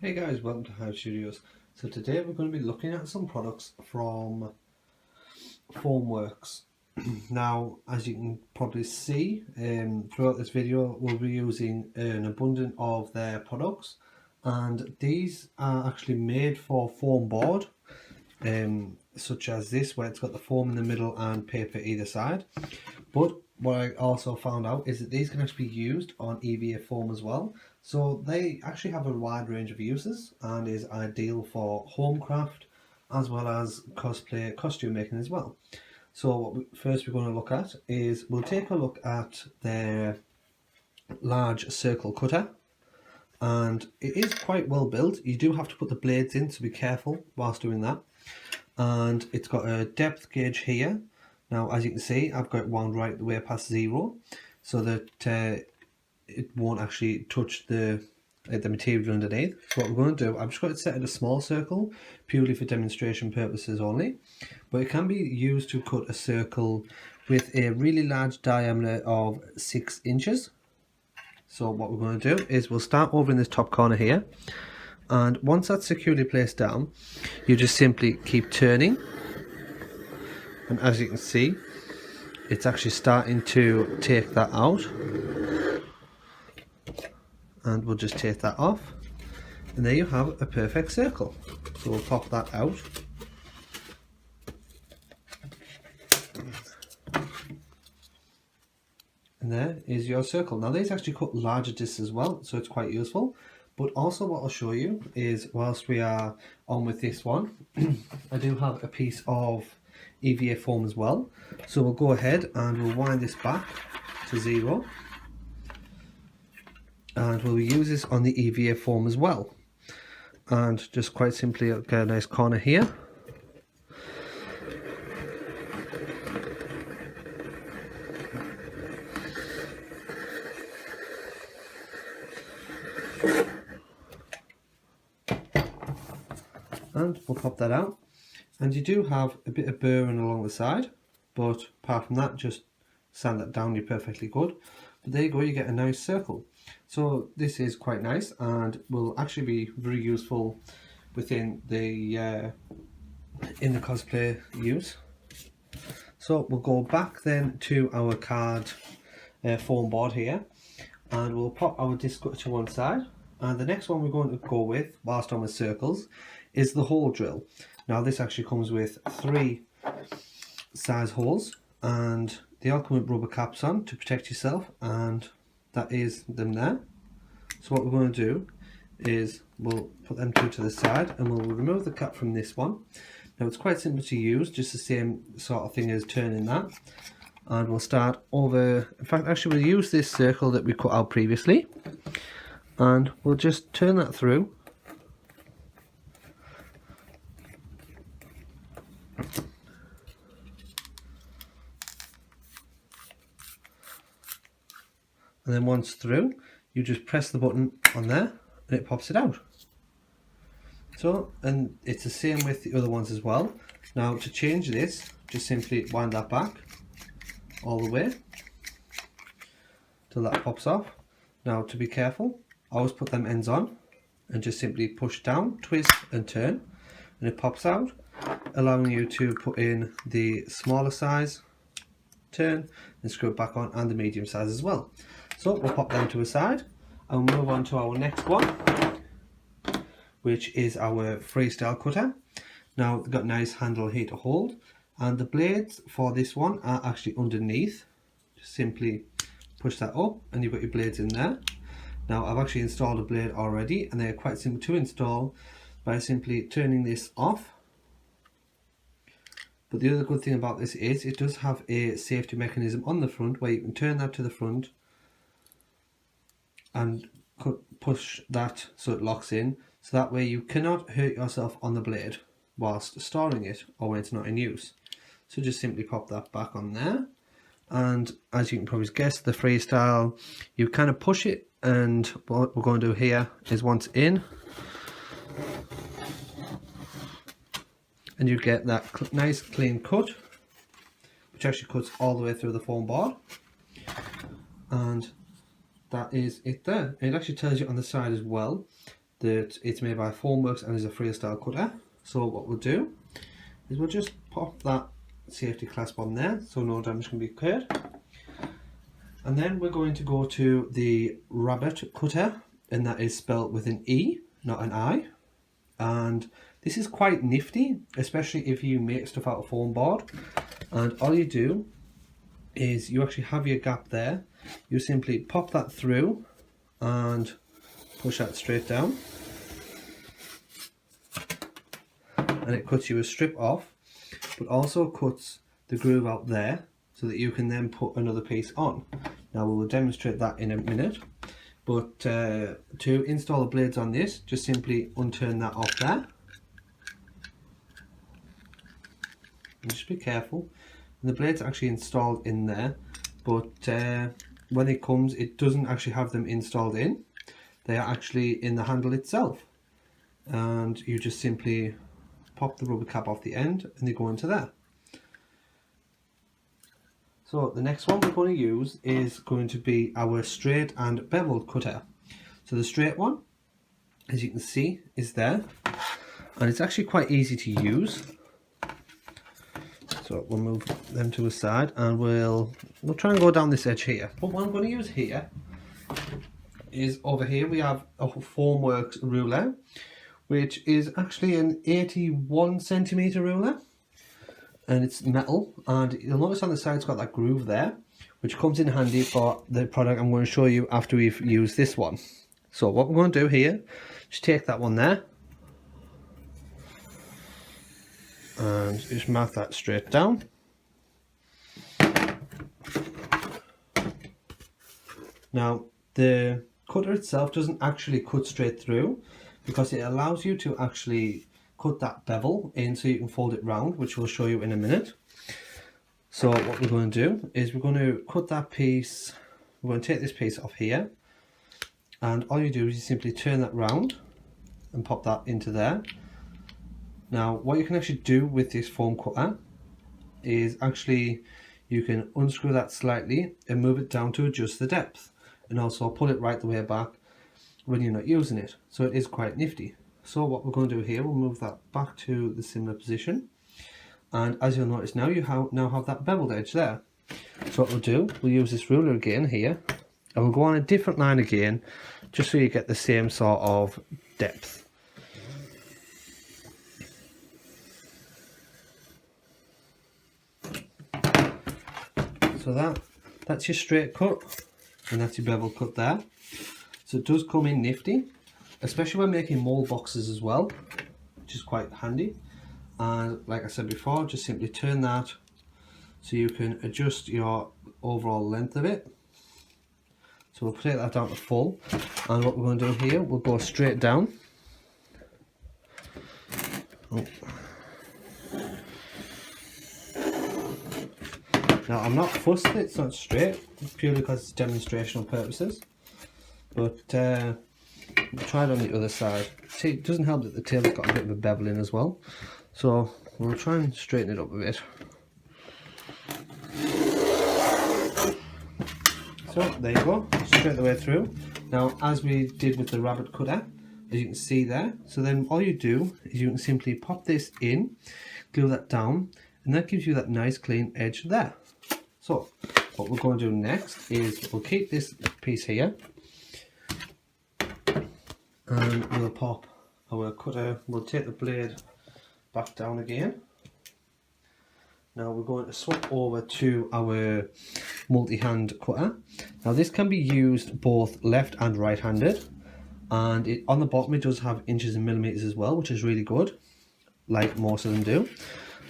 Hey guys, welcome to Hive Studios. So today we're going to be looking at some products from FoamWerks. Now, as you can probably see, throughout this video we'll be using an abundance of their products, and these are actually made for foam board, such as this, where it's got the foam in the middle and paper either side. But what I also found out is that these can actually be used on EVA foam as well. So they actually have a wide range of uses and is ideal for home craft as well as cosplay costume making as well. So what first we're going to look at is we'll take a look at their large circle cutter, and it is quite well built. You do have to put the blades in, so be careful whilst doing that. And it's got a depth gauge here. Now, as you can see, I've got it wound right the way past 0, so that it won't actually touch the material underneath. So what we're going to do, I've just got it set at a small circle, purely for demonstration purposes only. But it can be used to cut a circle with a really large diameter of 6 inches. So what we're going to do is we'll start over in this top corner here. And once that's securely placed down, you just simply keep turning. And as you can see, it's actually starting to take that out. And we'll just take that off. And there you have a perfect circle. So we'll pop that out. And there is your circle. Now these actually cut larger discs as well, so it's quite useful. But also what I'll show you is, whilst we are on with this one, I do have a piece of EVA foam as well. So we'll go ahead and we'll wind this back to 0. And we'll use this on the EVA foam as well. And just quite simply get a nice corner here. And we'll pop that out. And you do have a bit of burring along the side, but apart from that, just sand that down, you're perfectly good. But there you go, you get a nice circle. So this is quite nice and will actually be very useful within the in the cosplay use. So we'll go back then to our card foam board here, and we'll pop our disc cutter to one side. And the next one we're going to go with, whilst on with circles, is the hole drill. Now this actually comes with 3 size holes, and they all come with rubber caps on to protect yourself, and that is them there. So what we're going to do is we'll put them 2 to the side, and we'll remove the cap from this one. Now it's quite simple to use, just the same sort of thing as turning that. And we'll start over, in fact actually we'll use this circle that we cut out previously, and we'll just turn that through. And then once through, you just press the button on there and it pops it out. So, and it's the same with the other ones as well. Now to change this, just simply wind that back all the way till that pops off. Now to be careful, always put them ends on and just simply push down, twist and turn, and it pops out, allowing you to put in the smaller size, turn and screw it back on, and the medium size as well. So we'll pop them to a side and move on to our next one, which is our Freestyle cutter. Now they've got a nice handle here to hold, and the blades for this one are actually underneath. Just simply push that up and you've got your blades in there. Now I've actually installed a blade already, and they're quite simple to install by simply turning this off. But the other good thing about this is it does have a safety mechanism on the front where you can turn that to the front and push that so it locks in, so that way you cannot hurt yourself on the blade whilst storing it or when it's not in use. So just simply pop that back on there, and as you can probably guess, the Freestyle, you kind of push it, and what we're going to do here is once in, and you get that nice clean cut, which actually cuts all the way through the foam board. And that is it there. It actually tells you on the side as well that it's made by FoamWerks and is a Freestyle cutter. So what we'll do is we'll just pop that safety clasp on there so no damage can be occurred. And then we're going to go to the Rabbet cutter, and that is spelled with an E, not an I. And this is quite nifty, especially if you make stuff out of foam board. And all you do is you actually have your gap there. You simply pop that through and push that straight down. And it cuts you a strip off, but also cuts the groove out there so that you can then put another piece on. Now we will demonstrate that in a minute, but to install the blades on this, just simply unturn that off there. And just be careful. And the blade's actually installed in there, but when it comes, it doesn't actually have them installed in. They are actually in the handle itself. And you just simply pop the rubber cap off the end and they go into there. So the next one we're going to use is going to be our straight and bevel cutter. So the straight one, as you can see, is there, and it's actually quite easy to use. So we'll move them to the side and we'll try and go down this edge here. But what I'm going to use here is over here we have a FoamWerks ruler, which is actually an 81 centimeter ruler. And it's metal, and you'll notice on the side it's got that groove there, which comes in handy for the product I'm going to show you after we've used this one. So what we're going to do here, just take that one there and just mark that straight down. Now the cutter itself doesn't actually cut straight through because it allows you to actually cut that bevel in so you can fold it round, which we'll show you in a minute. So what we're going to do is we're going to cut that piece, we're going to take this piece off here, and all you do is you simply turn that round and pop that into there. Now what you can actually do with this foam cutter is actually you can unscrew that slightly and move it down to adjust the depth, and also pull it right the way back when you're not using it. So it is quite nifty. So what we're going to do here, we'll move that back to the similar position, and as you'll notice now, you now have that beveled edge there. So what we'll do, we'll use this ruler again here, and we'll go on a different line again, just so you get the same sort of depth. So that's your straight cut, and that's your bevel cut there. So it does come in nifty, especially when making mold boxes as well, which is quite handy. And like I said before, just simply turn that so you can adjust your overall length of it. So we'll take that down to full, and what we're going to do here, we'll go straight down. Oh. Now I'm not fussed that it's not straight, purely because it's demonstrational purposes, but we'll try it on the other side. See, it doesn't help that the tail's got a bit of a bevel in as well, so we'll try and straighten it up a bit. So there you go, straight the way through. Now as we did with the Rabbet cutter, as you can see there, so then all you do is you can simply pop this in, glue that down, and that gives you that nice clean edge there. So what we're going to do next is we'll keep this piece here, and we'll pop our cutter, we'll take the blade back down again. Now we're going to swap over to our multi-hand cutter. Now this can be used both left and right handed, and on the bottom it does have inches and millimeters as well, which is really good, like most of them do.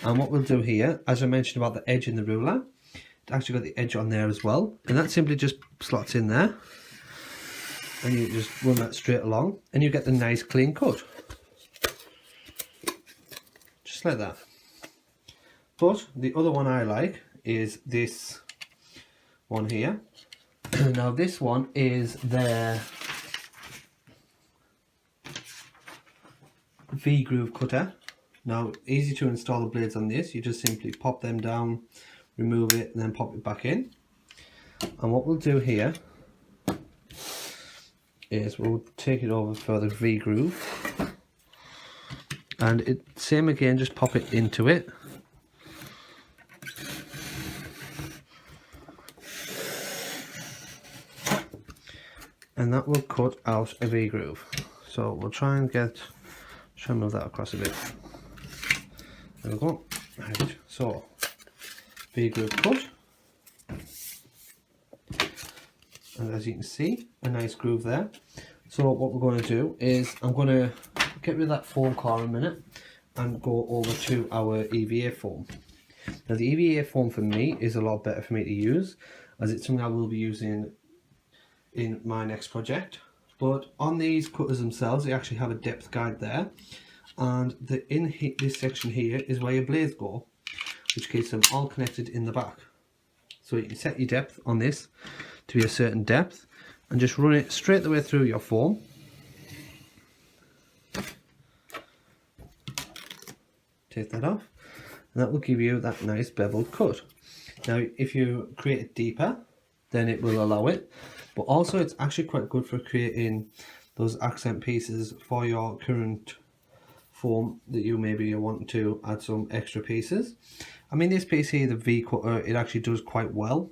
And what we'll do here, as I mentioned about the edge in the ruler, it's actually got the edge on there as well, and that simply just slots in there, and you just run that straight along and you get the nice clean cut, just like that. But the other one I like is this one here. Now this one is their V-groove cutter. Now easy to install the blades on this, you just simply pop them down, remove it, and then pop it back in. And what we'll do here is we'll take it over for the V groove, and same again, just pop it into it. And that will cut out a V groove. So we'll try and move that across a bit. There we go. Right, so V groove cut. And as you can see, a nice groove there. So what we're going to do is I'm going to get rid of that foam core in a minute and go over to our EVA foam. Now the EVA foam for me is a lot better for me to use, as it's something I will be using in my next project. But on these cutters themselves, they actually have a depth guide there, and this section here is where your blades go, which keeps them all connected in the back. So you can set your depth on this to be a certain depth and just run it straight the way through your foam. Take that off, and that will give you that nice beveled cut. Now if you create it deeper, then it will allow it, but also it's actually quite good for creating those accent pieces for your current foam that you maybe want to add some extra pieces. I mean, this piece here, the V cutter, it actually does quite well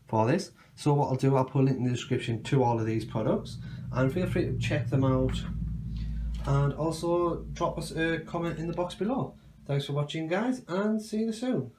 for this. So what I'll do, I'll put a link in the description to all of these products, and feel free to check them out, and also drop us a comment in the box below. Thanks for watching, guys, and see you soon.